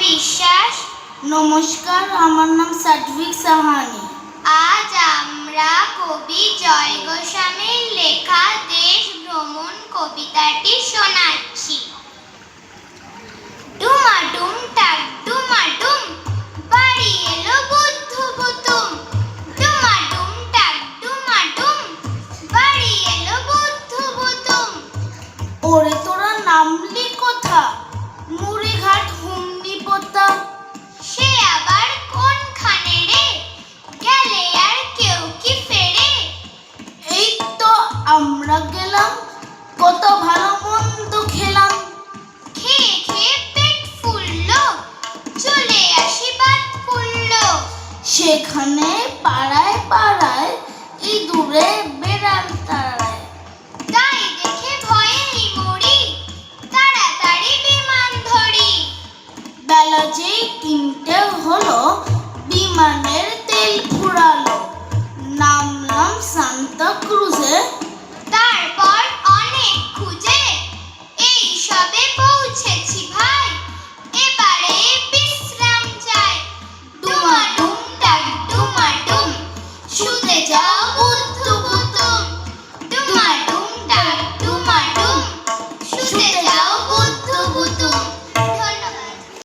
বিশ্বাস। নমস্কার, আমার নাম সাত্বিক সাহানি। আজ আমরা কবি জয় গোস্বামীর লেখা দেশ ভ্রমণ কবিতাটি শোনাচ্ছি। ডুমাডুম টাক ডুমাডুম, বাড়ি এলো বুদ্ধ বুতুম। ডুমাডুম টাক ডুমাডুম, বাড়ি এলো বুদ্ধ বুতুম। ওরে তোরা নামলি কোথা? মুড়িঘাট হুমনি পোতা। সে আবার কোনখানে রে? গেলে আর কেউ কি ফেরে? এই তো আমরা গেলাম, কত ভালো মন্দ খেলাম। খেয়ে খেয়ে পেট ফুললো, চলে আসি বাত পুড়লো। সেখানে পাড়ায় পাড়ায় ইঁদুরে বেড়াল তাড়ায়। তাই দেখে ভয়েই মরি, তাড়াতাড়ি বিমান ধরি। বেলা যেই 3টে হলো, বিমানের তেল ফুরালো। নামলাম সান্তা ক্রুজ